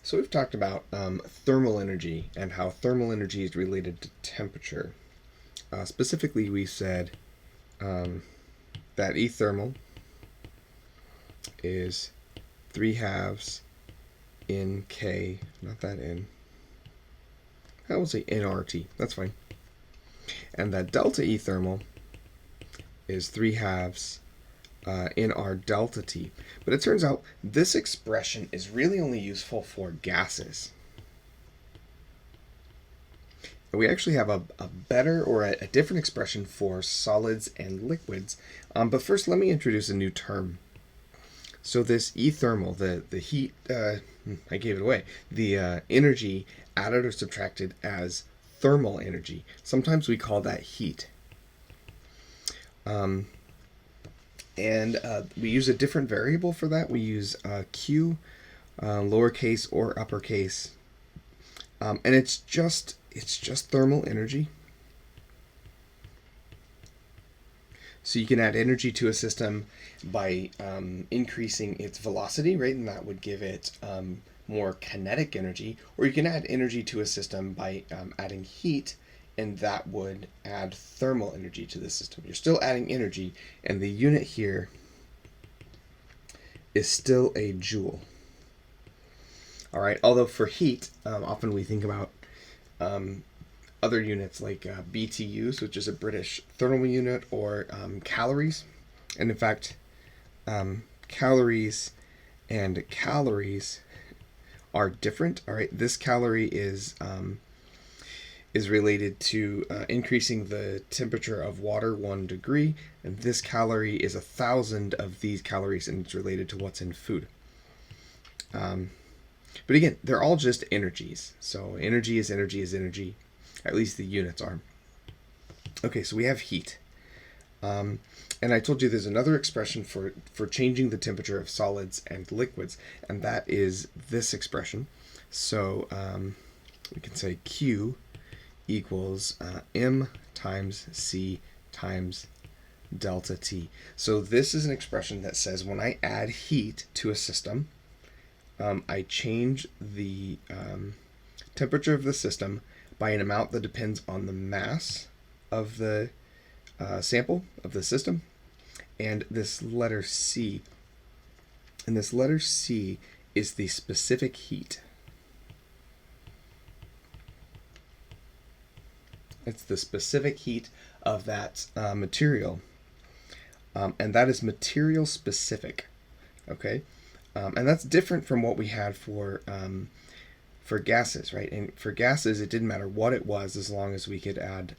So we've talked about thermal energy and how thermal energy is related to temperature. Specifically, we said um, that E thermal is 3 halves in K, not that in. I will say nRT, that's fine. And that delta E thermal is 3 halves in our delta T. But it turns out this expression is really only useful for gases. We actually have a better or a different expression for solids and liquids. But first, let me introduce a new term. So this E thermal, the heat, I gave it away, the energy added or subtracted as thermal energy. Sometimes we call that heat. Um, and we use a different variable for that. We use Q, lowercase or uppercase, and it's just thermal energy. So you can add energy to a system by increasing its velocity, right? And that would give it more kinetic energy. Or you can add energy to a system by adding heat, and that would add thermal energy to the system. You're still adding energy, and the unit here is still a joule. All right, although for heat, often we think about other units like BTUs, which is a British thermal unit, or calories. And in fact, calories and calories are different. All right, this calorie is related to increasing the temperature of water 1 degree, and this calorie is 1,000 of these calories, and it's related to what's in food. But again, they're all just energies. So energy is energy is energy. At least the units are. Okay, so we have heat. And I told you there's another expression for changing the temperature of solids and liquids, and that is this expression. So we can say Q equals M times C times delta T. So this is an expression that says when I add heat to a system, I change the temperature of the system by an amount that depends on the mass of the sample of the system, and this letter C. And this letter C is the specific heat. It's the specific heat of that material, and that is material specific. Okay, and that's different from what we had for gases, right? And for gases, it didn't matter what it was as long as we could add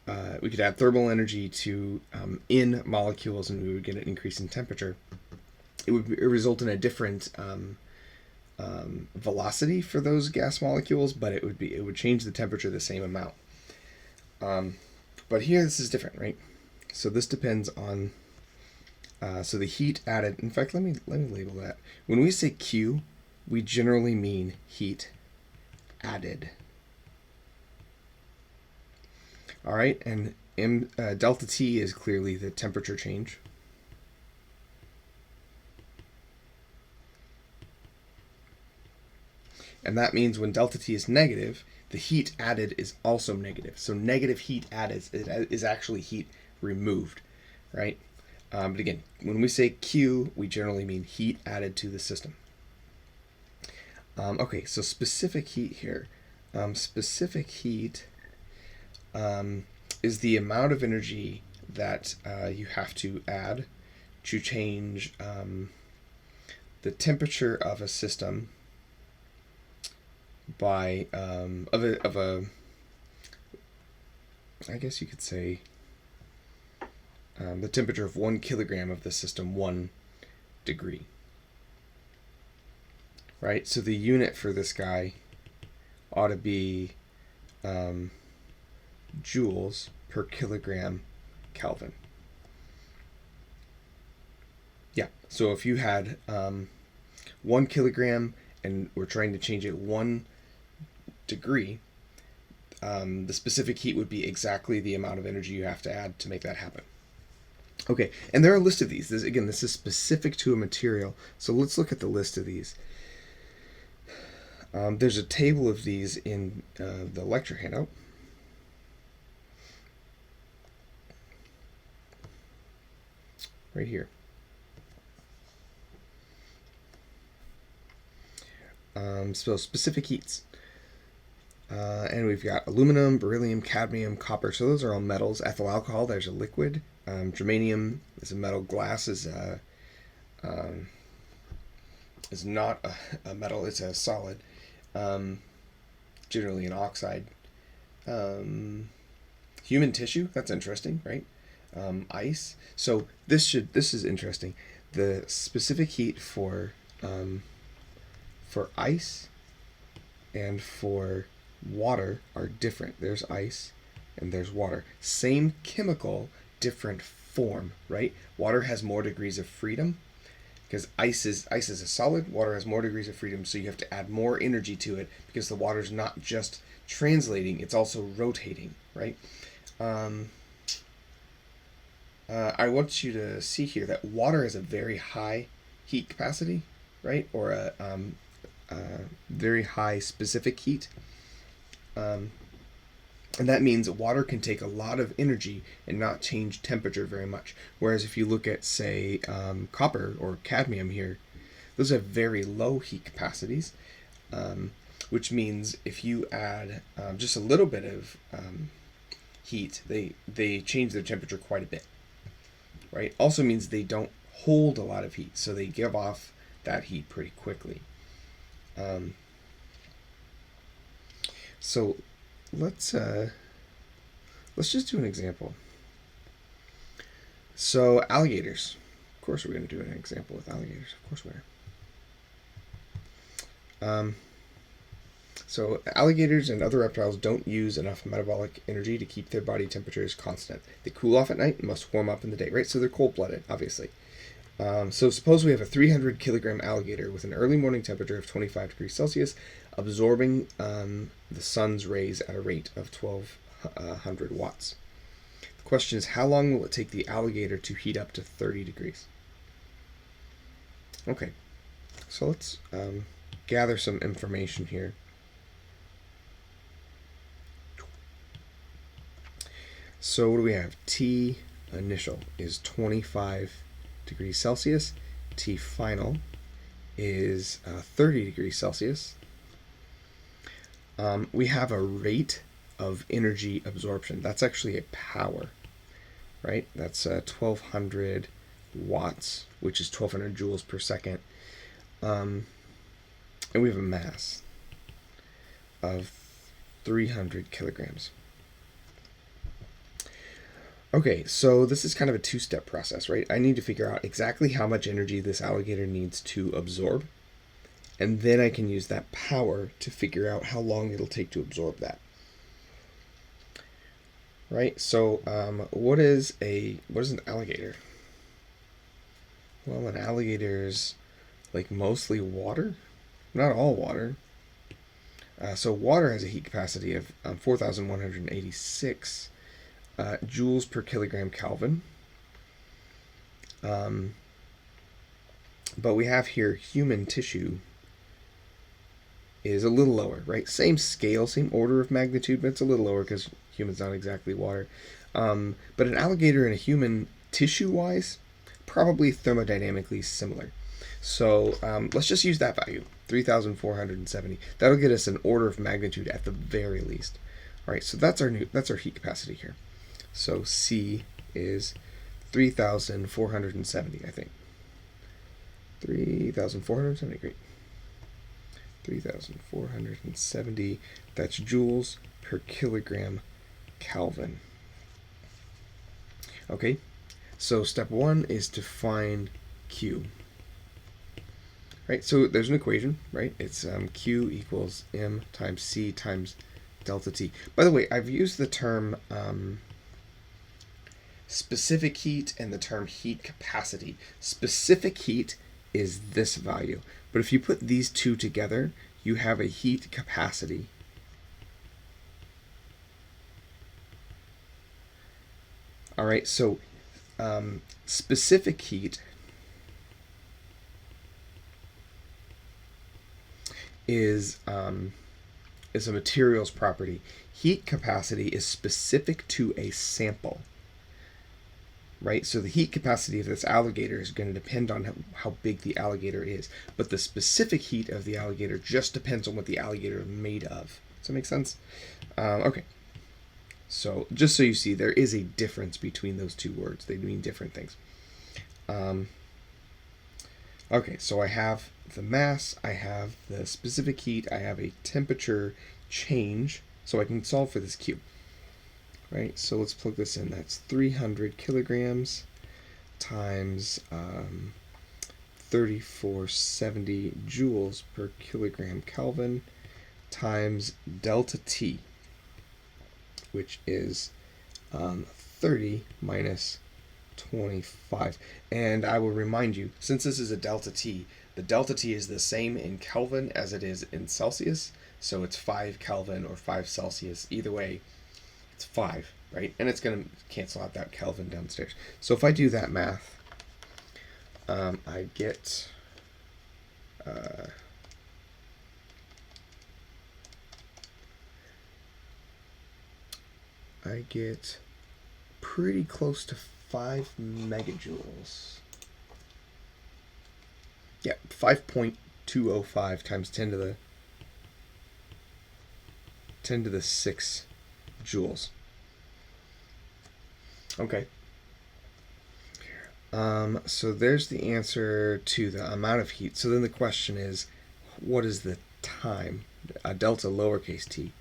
thermal energy to in molecules, and we would get an increase in temperature. It would result in a different velocity for those gas molecules, but it would change the temperature the same amount. But here, this is different, right? So this depends on so the heat added. In fact, let me label that. When we say Q, we generally mean heat added. All right, and delta T is clearly the temperature change. And that means when delta T is negative, the heat added is also negative. So negative heat added is actually heat removed, right? But again, when we say Q, we generally mean heat added to the system. Okay, so specific heat here. Specific heat is the amount of energy that you have to add to change the temperature of a system by I guess you could say the temperature of 1 kilogram of the system 1 degree. Right, so the unit for this guy ought to be joules per kilogram Kelvin. Yeah, so if you had 1 kilogram and we're trying to change it 1 degree, the specific heat would be exactly the amount of energy you have to add to make that happen. Okay, and there are a list of these. Again, this is specific to a material. So let's look at the list of these. There's a table of these in the lecture handout. Right here. So specific heats. And we've got aluminum, beryllium, cadmium, copper. So those are all metals. Ethyl alcohol, there's a liquid. Germanium is a metal. Glass is not a metal. It's a solid. Generally an oxide. Human tissue. That's interesting, right? Ice. So this is interesting. The specific heat for ice and for water are different. There's ice and there's water. Same chemical, different form, right? Water has more degrees of freedom because ice is a solid. Water has more degrees of freedom, so you have to add more energy to it because the water's not just translating; it's also rotating, right? I want you to see here that water has a very high heat capacity, right? Or a very high specific heat. And that means water can take a lot of energy and not change temperature very much. Whereas if you look at, say, copper or cadmium here, those have very low heat capacities, which means if you add just a little bit of heat, they change their temperature quite a bit, right? Also means they don't hold a lot of heat, so they give off that heat pretty quickly. So let's just do an example. So alligators. Of course we're going to do an example with alligators. Of course we are. So alligators and other reptiles don't use enough metabolic energy to keep their body temperatures constant. They cool off at night and must warm up in the day, right? So they're cold-blooded, obviously. So suppose we have a 300 kilogram alligator with an early morning temperature of 25 degrees Celsius, absorbing the sun's rays at a rate of 1200 watts. The question is, how long will it take the alligator to heat up to 30 degrees? Okay, so let's gather some information here. So what do we have? T initial is 25 degrees Celsius. T final is 30 degrees Celsius. We have a rate of energy absorption. That's actually a power, right? That's 1200 watts, which is 1200 joules per second. And we have a mass of 300 kilograms. Okay, so this is kind of a two-step process, right? I need to figure out exactly how much energy this alligator needs to absorb, and then I can use that power to figure out how long it'll take to absorb that. Right? So, what is an alligator? Well, an alligator's like mostly water, not all water. So water has a heat capacity of 4,186 joules per kilogram Kelvin. But we have here human tissue is a little lower, right? Same scale, same order of magnitude, but it's a little lower because humans not exactly water. But an alligator and a human, tissue-wise, probably thermodynamically similar. So let's just use that value, 3,470. That'll get us an order of magnitude at the very least. All right, so that's our heat capacity here. So C is 3,470, I think. 3,470, great. 3,470, that's joules per kilogram Kelvin. Okay, so step one is to find Q. Right, so there's an equation, right? It's Q equals M times C times delta T. By the way, I've used the term specific heat and the term heat capacity. Specific heat is this value. But if you put these two together, you have a heat capacity. All right, so Specific heat is a material's property. Heat capacity is specific to a sample, right? So the heat capacity of this alligator is going to depend on how big the alligator is, but the specific heat of the alligator just depends on what the alligator is made of. Does that make sense? Okay. So just so you see, there is a difference between those two words. They mean different things. Okay, so I have the mass, I have the specific heat, I have a temperature change, so I can solve for this Q. Right, so let's plug this in. That's 300 kilograms times 3470 joules per kilogram Kelvin times delta T, which is 30 minus 25. And I will remind you, since this is a delta T, the delta T is the same in Kelvin as it is in Celsius. So it's 5 Kelvin or 5 Celsius. Either way, it's 5, right? And it's going to cancel out that Kelvin downstairs. So if I do that math, I get... I get pretty close to 5 megajoules. Yeah, 5.205 times 10 to the 6 joules. Okay. So there's the answer to the amount of heat. So then the question is, what is the time? Delta lowercase t.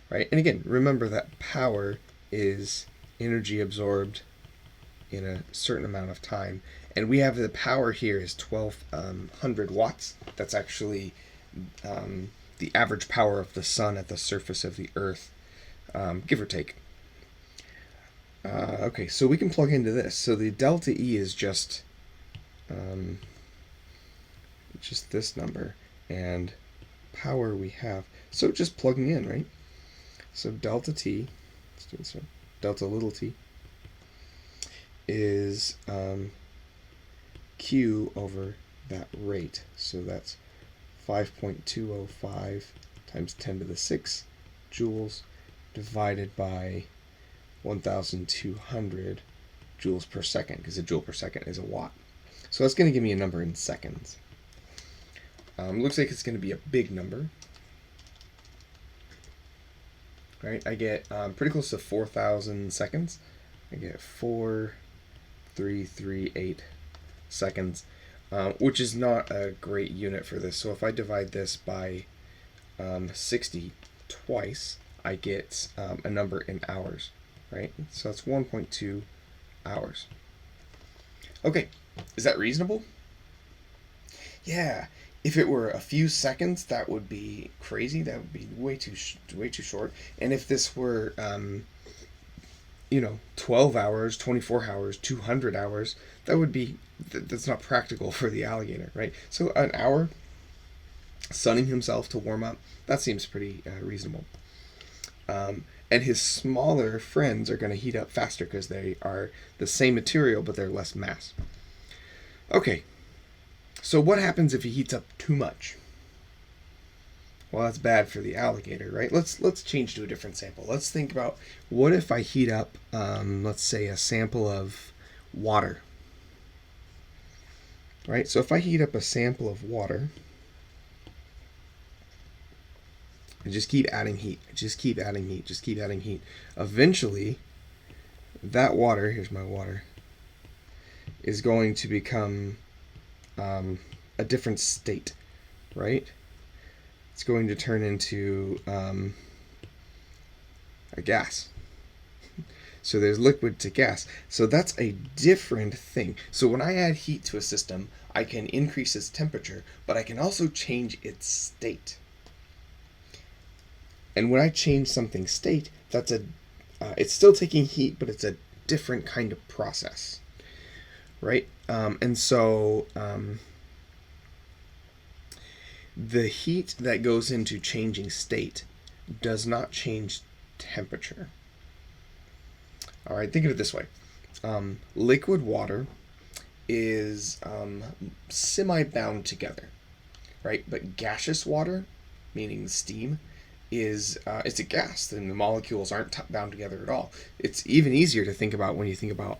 Right? And again, remember that power is energy absorbed in a certain amount of time. And we have the power here is 1200 watts. That's actually the average power of the sun at the surface of the earth, give or take. Okay, so we can plug into this. So the delta E is just this number, and power we have. So just plugging in, right? So delta T, let's do this one, delta little t, is Q over that rate. So that's 5.205 times 10 to the 6 joules divided by 1,200 joules per second, because a joule per second is a watt. So that's going to give me a number in seconds. Looks like it's going to be a big number. Right, I get pretty close to 4,000 seconds. I get 4,338 seconds, which is not a great unit for this. So if I divide this by 60 twice, I get a number in hours, right? So that's 1.2 hours. Okay, is that reasonable? Yeah. If it were a few seconds, that would be crazy. That would be way too short. And if this were, 12 hours, 24 hours, 200 hours, that would be that's not practical for the alligator, right? So an hour, sunning himself to warm up, that seems pretty reasonable. And his smaller friends are going to heat up faster because they are the same material, but they're less mass. Okay. So what happens if he heats up too much? Well, that's bad for the alligator, right? Let's change to a different sample. Let's think about, what if I heat up, let's say, a sample of water, right? So if I heat up a sample of water, and just keep adding heat, just keep adding heat, just keep adding heat, eventually, that water, here's my water, is going to become a different state, right? It's going to turn into a gas. So there's liquid to gas. So that's a different thing. So when I add heat to a system, I can increase its temperature, but I can also change its state. And when I change something's state, it's still taking heat, but it's a different kind of process, right? And so the heat that goes into changing state does not change temperature. All right, think of it this way. Liquid water is semi-bound together, right? But gaseous water, meaning steam, is it's a gas, and the molecules aren't bound together at all. It's even easier to think about when you think about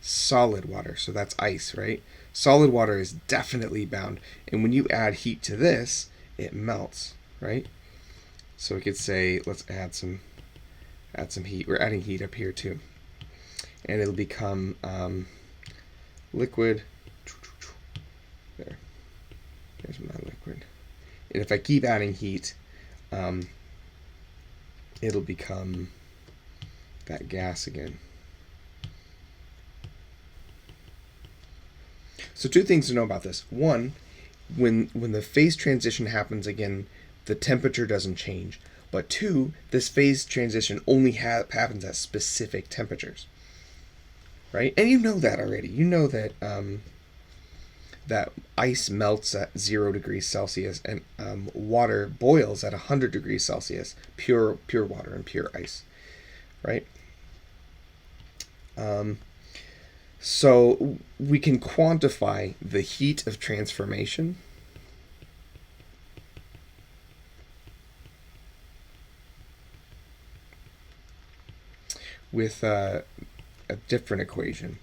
solid water. So that's ice, right? Solid water is definitely bound, and when you add heat to this, it melts, right? So we could say, let's add some heat. We're adding heat up here too, and it'll become liquid. There's my liquid. And if I keep adding heat, it'll become that gas again. So two things to know about this. One, when the phase transition happens again, the temperature doesn't change. But two, this phase transition only happens at specific temperatures, right? And you know that already. You know that that ice melts at 0 degrees Celsius and water boils at 100 degrees Celsius. Pure water and pure ice, right? So we can quantify the heat of transformation with a different equation.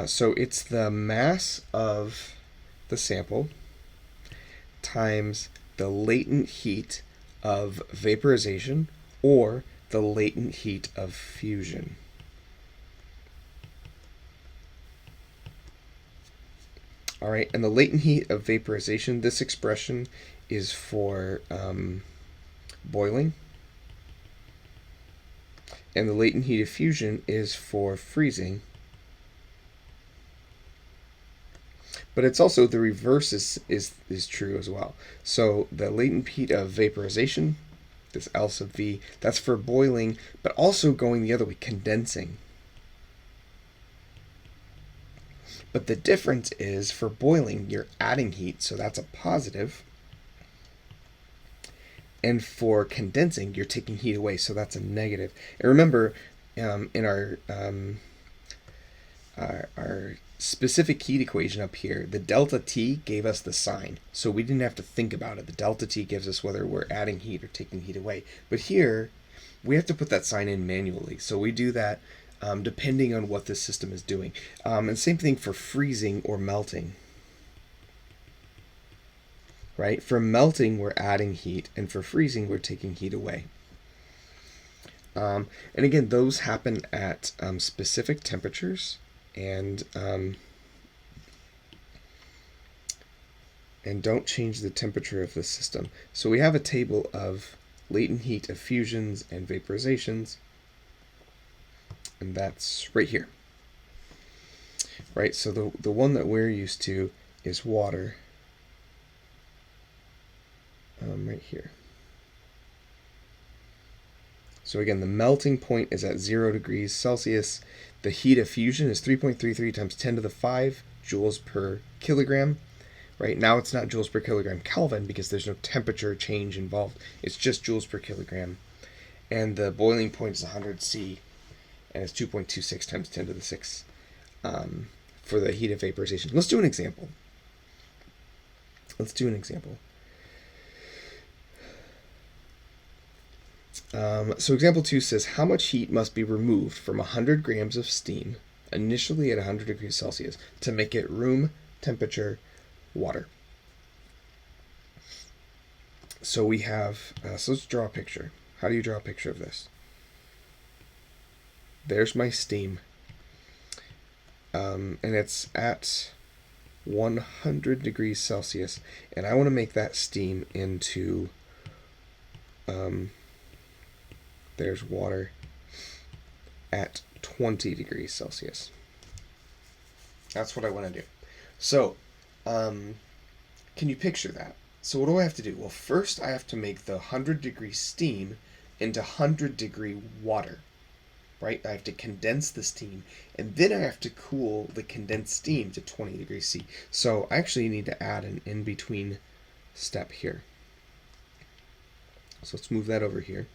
So it's the mass of the sample times the latent heat of vaporization or the latent heat of fusion. All right, and the latent heat of vaporization, this expression is for boiling. And the latent heat of fusion is for freezing. But it's also the reverse is true as well. So the latent heat of vaporization, this L sub V, that's for boiling, but also going the other way, condensing. But the difference is for boiling, you're adding heat, so that's a positive. And for condensing, you're taking heat away, so that's a negative. And remember, in our specific heat equation up here, the delta T gave us the sign, so we didn't have to think about it. The delta T gives us whether we're adding heat or taking heat away. But here, we have to put that sign in manually, so we do that depending on what the system is doing. And same thing for freezing or melting. Right? For melting, we're adding heat, and for freezing, we're taking heat away. And again, those happen at specific temperatures, and don't change the temperature of the system. So we have a table of latent heat of fusions and vaporizations, and that's right here. Right, so the one that we're used to is water. Right here. So again, the melting point is at 0 degrees Celsius. The heat of fusion is 3.33 times 10 to the 5 joules per kilogram. Right now it's not joules per kilogram Kelvin because there's no temperature change involved. It's just joules per kilogram. And the boiling point is 100 C, and it's 2.26 times 10 to the 6 for the heat of vaporization. Let's do an example. So example 2 says, how much heat must be removed from 100 grams of steam, initially at 100 degrees Celsius, to make it room temperature water? So we have, so let's draw a picture. How do you draw a picture of this? There's my steam. And it's at 100 degrees Celsius. And I want to make that steam into... there's water at 20 degrees Celsius. That's what I want to do. So, can you picture that? So what do I have to do? Well, first I have to make the 100 degree steam into 100 degree water, right? I have to condense the steam, and then I have to cool the condensed steam to 20 degrees C. So I actually need to add an in-between step here. So let's move that over here.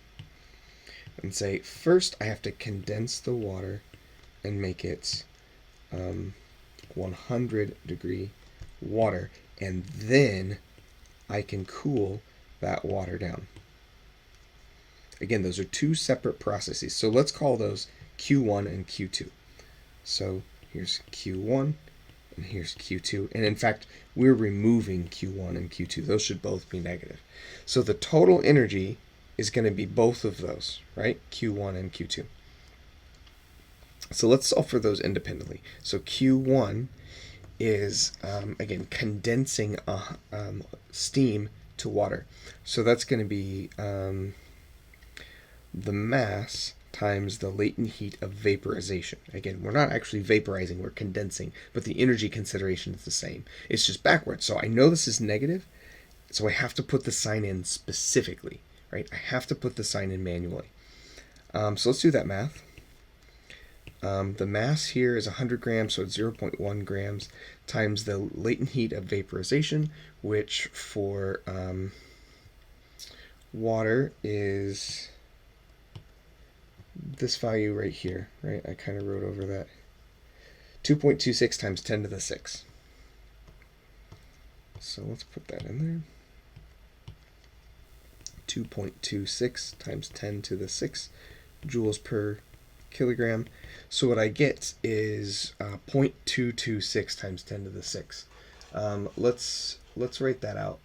and say, first I have to condense the water and make it 100 degree water, and then I can cool that water down. Again, those are two separate processes. So let's call those Q1 and Q2. So here's Q1 and here's Q2. And in fact, we're removing Q1 and Q2. Those should both be negative. So the total energy is going to be both of those, right? Q1 and Q2. So let's solve for those independently. So Q1 is, again, condensing steam to water. So that's going to be the mass times the latent heat of vaporization. Again, we're not actually vaporizing, we're condensing, but the energy consideration is the same. It's just backwards. So I know this is negative, so I have to put the sign in specifically, right? I have to put the sign in manually. So let's do that math. The mass here is 100 grams, so it's 0.1 grams, times the latent heat of vaporization, which for water is this value right here, right? I kind of wrote over that. 2.26 times 10 to the 6. So let's put that in there. 2.26 times 10 to the 6 joules per kilogram. So what I get is 0.226 times 10 to the 6. Let's write that out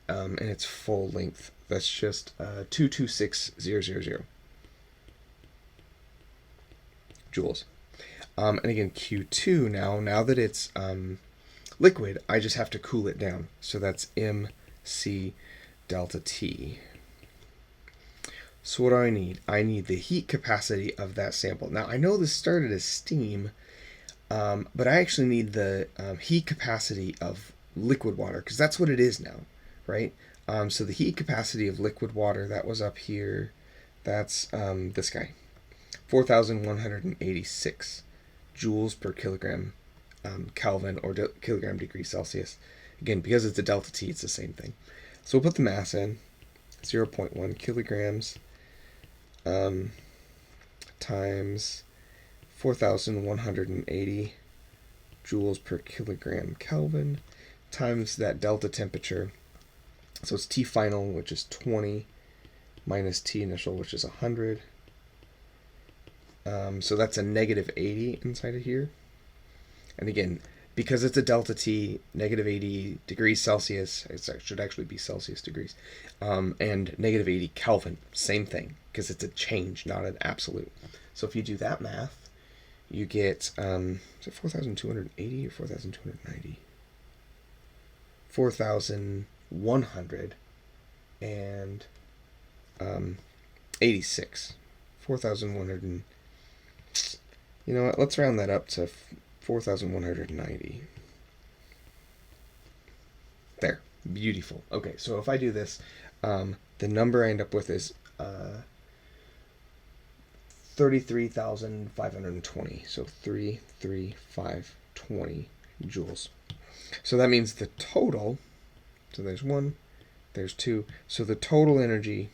in its full length. That's just 226,000 joules. And again, Q2 now that it's liquid, I just have to cool it down. So that's MC delta T. So what do I need? I need the heat capacity of that sample. Now, I know this started as steam, but I actually need the heat capacity of liquid water, because that's what it is now, right? So the heat capacity of liquid water, that was up here. That's this guy, 4,186 joules per kilogram Kelvin, or kilogram degree Celsius. Again, because it's a delta T, it's the same thing. So we'll put the mass in, 0.1 kilograms times 4,180 joules per kilogram Kelvin times that delta temperature. So it's T final, which is 20, minus T initial, which is 100. So that's a negative 80 inside of here. And again, because it's a delta T, negative 80 degrees Celsius, it should actually be Celsius degrees, and negative 80 Kelvin, same thing, because it's a change, not an absolute. So if you do that math, you get, is it 4,280 or 4,290? 4,186. 4,100. You know what? Let's round that up to 4,190. There. Beautiful. Okay, so if I do this, the number I end up with is 33,520. So 33520 joules. So that means the total, so there's one, there's two. So the total energy,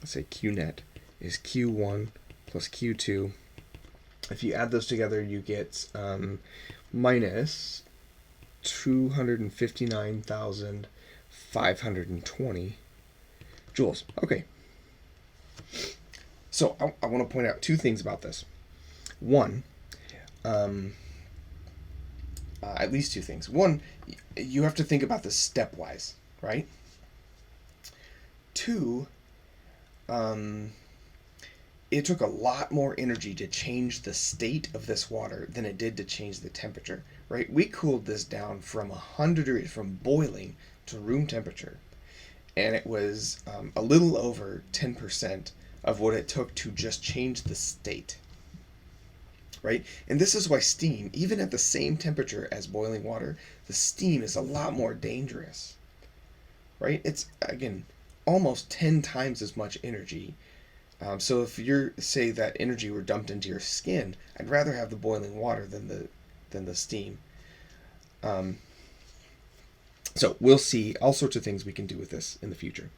let's say Q net, is Q1 plus Q2. If you add those together, you get minus 259,520 joules. Okay. So I want to point out two things about this. One, at least two things. One, you have to think about this stepwise, right? Two, it took a lot more energy to change the state of this water than it did to change the temperature, right? We cooled this down from 100 degrees, from boiling to room temperature, and it was a little over 10% of what it took to just change the state, right? And this is why steam, even at the same temperature as boiling water, the steam is a lot more dangerous, right? It's, again, almost 10 times as much energy. So if you're, say, that energy were dumped into your skin, I'd rather have the boiling water than the steam. So we'll see all sorts of things we can do with this in the future.